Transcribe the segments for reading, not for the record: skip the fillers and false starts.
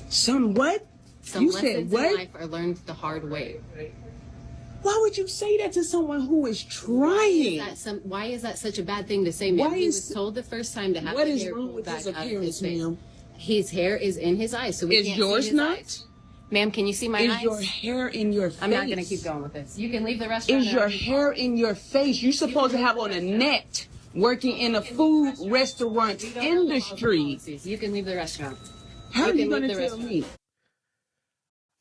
Some what? Some You lessons said what? in life are learned the hard way. Why would you say that to someone who is trying? Why is that such a bad thing to say, ma'am? He was told the first time to have what the is hair wrong pulled with back his out of his appearance, face. ma'am? His hair is in his eyes, so we Is can't yours see his not? eyes. Ma'am, can you see my Is eyes? your hair in your face? I'm not going to keep going with this. You can leave the restaurant. Is your hair in your face? You're supposed to have on a net working in a food restaurant industry. You can leave the restaurant. How are you going to tell me?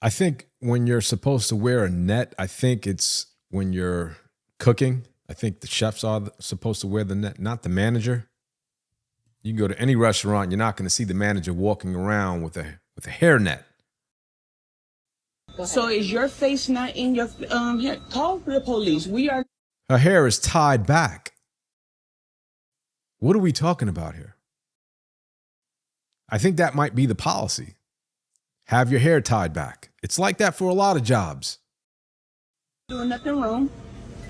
I think when you're supposed to wear a net, I think it's when you're cooking. I think the chefs are supposed to wear the net, not the manager. You can go to any restaurant, you're not going to see the manager walking around with a hair net. So is your face not in your hair? Call the police. Her hair is tied back. What are we talking about here? I think that might be the policy. Have your hair tied back. It's like that for a lot of jobs. Doing nothing wrong.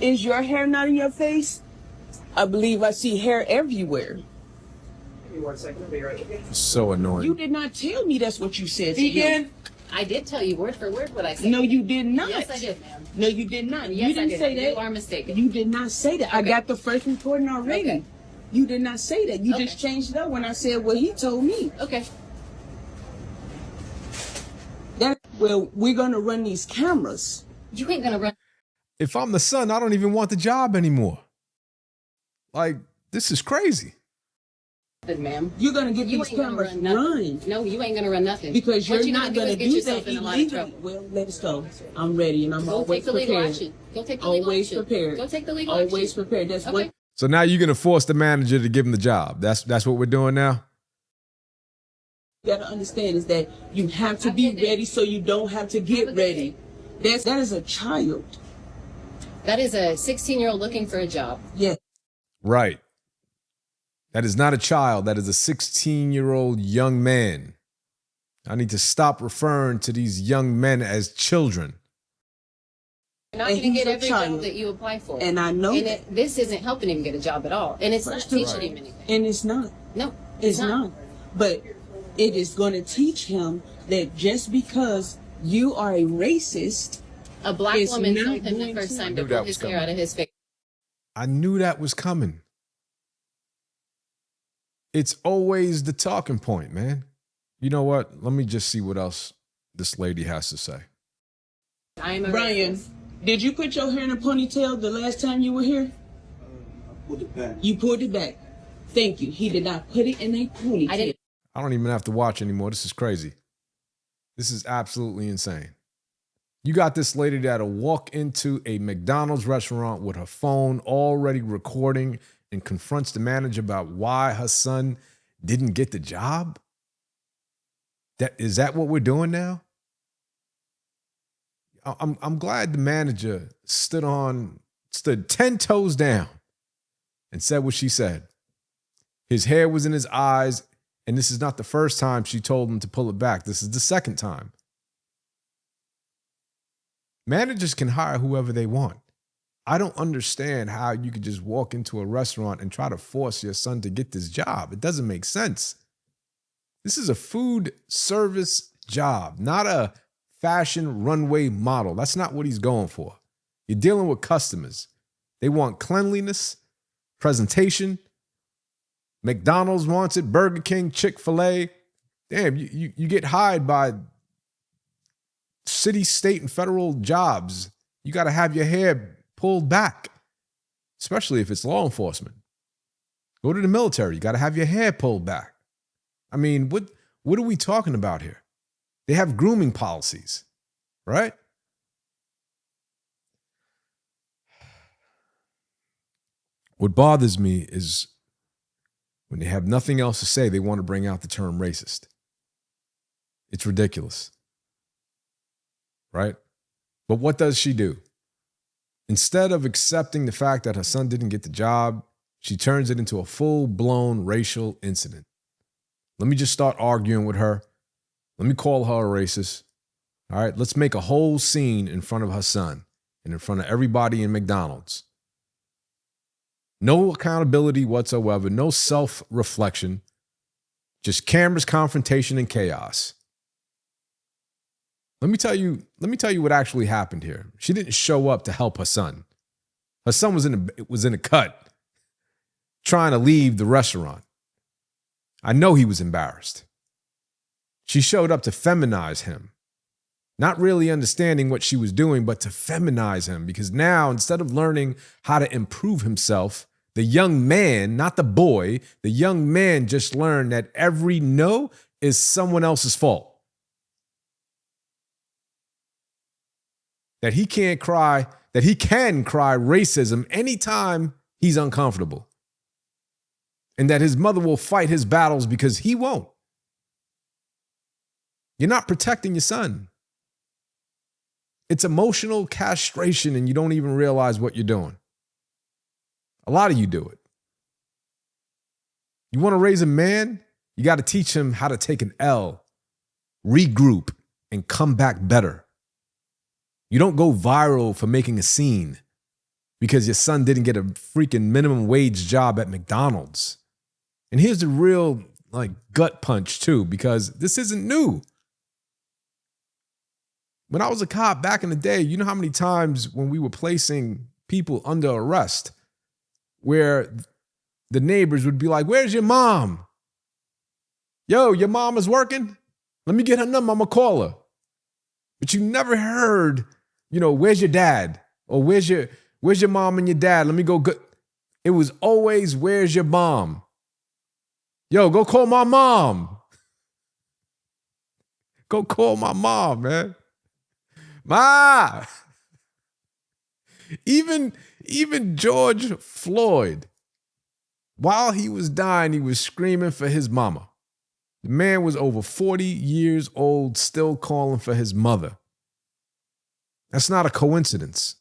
Is your hair not in your face? I believe I see hair everywhere. Give me 1 second. I'll be right with you. So annoying. You did not tell me that's what you said. Begin. I did tell you word for word what I said. No, you did not. Yes, I did, ma'am. No, you did not. Yes, you didn't I did. say that. You are mistaken. You did not say that. I got the first recording already. Okay. You did not say that. You Okay. just changed it up when I said what he told me. Okay. Well, we're going to run these cameras. You ain't going to run. If I'm the son, I don't even want the job anymore. Like, this is crazy. Ma'am. You're going to get these cameras run. No, you ain't going to run nothing. Because you're not going to get do yourself that in a lot of illegally. trouble. Well, let us go. I'm ready and I'm Go always take the legal prepared. action. Go take the legal Always action. prepared. Go take the legal action. Always prepared. That's Okay. what. So now you're going to force the manager to give him the job. That's what we're doing now? You got to understand is that you have to be ready so you don't have to get ready. That is a child. That is a 16-year-old looking for a job. Yes. Right. That is not a child. That is a 16-year-old young man. I need to stop referring to these young men as children. You're not going to get every job that you apply for. And I know that. This isn't helping him get a job at all. And it's not teaching him anything. And it's not. No, It's not. But it is going to teach him that just because you are a racist, a black woman not told him the going first to- time I to knew that pull was his hair coming. out of his face. I knew that was coming. It's always the talking point, man. You know what? Let me just see what else this lady has to say. I am a Brian, racist. did you put your hair in a ponytail the last time you were here? I pulled it back. You pulled it back. Thank you. He did not put it in a ponytail. I didn't. I don't even have to watch anymore. This is crazy. This is absolutely insane. You got this lady that'll walk into a McDonald's restaurant with her phone already recording and confronts the manager about why her son didn't get the job? Is that what we're doing now? I'm glad the manager stood 10 toes down and said what she said. His hair was in his eyes, and this is not the first time she told him to pull it back. This is the second time. Managers can hire whoever they want. I don't understand how you could just walk into a restaurant and try to force your son to get this job. It doesn't make sense. This is a food service job, not a fashion runway model. That's not what he's going for. You're dealing with customers. They want cleanliness, presentation. McDonald's wants it, Burger King, Chick-fil-A. Damn, you get hired by city, state, and federal jobs. You got to have your hair pulled back, especially if it's law enforcement. Go to the military. You got to have your hair pulled back. I mean, what are we talking about here? They have grooming policies, right? What bothers me is when they have nothing else to say, they want to bring out the term racist. It's ridiculous, right? But what does she do? Instead of accepting the fact that her son didn't get the job, she turns it into a full-blown racial incident. Let me just start arguing with her. Let me call her a racist. All right, let's make a whole scene in front of her son and in front of everybody in McDonald's. No accountability whatsoever, no self-reflection, just cameras, confrontation, and chaos. Let me tell you what actually happened here. She didn't show up to help her son. Her son was in a cut, trying to leave the restaurant. I know he was embarrassed. She showed up to feminize him, not really understanding what she was doing, but to feminize him, because now, instead of learning how to improve himself, the young man, not the boy, the young man just learned that every no is someone else's fault. That he can cry racism anytime he's uncomfortable. And that his mother will fight his battles because he won't. You're not protecting your son. It's emotional castration and you don't even realize what you're doing. A lot of you do it. You want to raise a man? You got to teach him how to take an L, regroup, and come back better. You don't go viral for making a scene because your son didn't get a freaking minimum wage job at McDonald's. And here's the real gut punch too, because this isn't new. When I was a cop back in the day, you know how many times when we were placing people under arrest where the neighbors would be like, "Where's your mom? Yo, your mom is working? Let me get her number, I'm gonna call her." But you never heard, "Where's your dad?" Or where's your mom and your dad? Let me go good. It was always, "Where's your mom? Yo, go call my mom." Go call my mom, man. Ma! Even George Floyd, while he was dying, he was screaming for his mama. The man was over 40 years old, still calling for his mother. That's not a coincidence.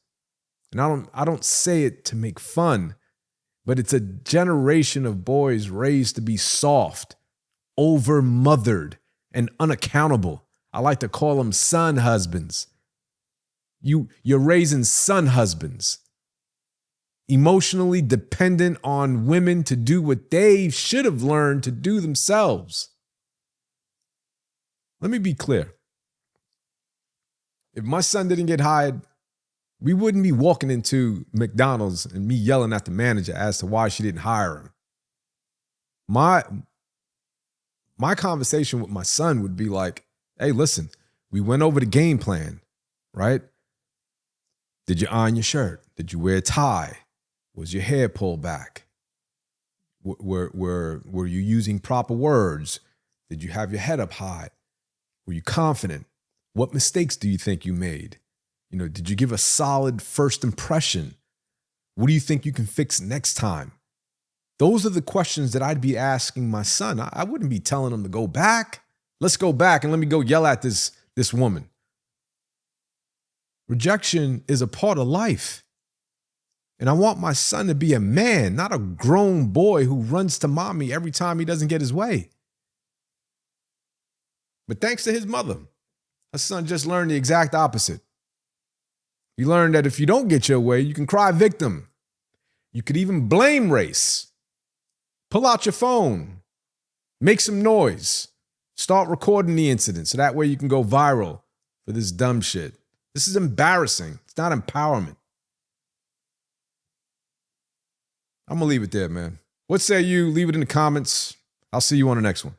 And I don't say it to make fun, but it's a generation of boys raised to be soft, over-mothered, and unaccountable. I like to call them son husbands. You're raising son husbands, emotionally dependent on women to do what they should have learned to do themselves. Let me be clear. If my son didn't get hired, we wouldn't be walking into McDonald's and me yelling at the manager as to why she didn't hire him. My conversation with my son would be like, "Hey, listen, we went over the game plan, right? Did you iron your shirt? Did you wear a tie? Was your hair pulled back? Were you using proper words? Did you have your head up high? Were you confident? What mistakes do you think you made? Did you give a solid first impression? What do you think you can fix next time?" Those are the questions that I'd be asking my son. I wouldn't be telling him to go back. Let's go back and let me go yell at this woman. Rejection is a part of life. And I want my son to be a man, not a grown boy who runs to mommy every time he doesn't get his way. But thanks to his mother, her son just learned the exact opposite. He learned that if you don't get your way, you can cry victim. You could even blame race. Pull out your phone. Make some noise. Start recording the incident so that way you can go viral for this dumb shit. This is embarrassing. It's not empowerment. I'm going to leave it there, man. What say you? Leave it in the comments. I'll see you on the next one.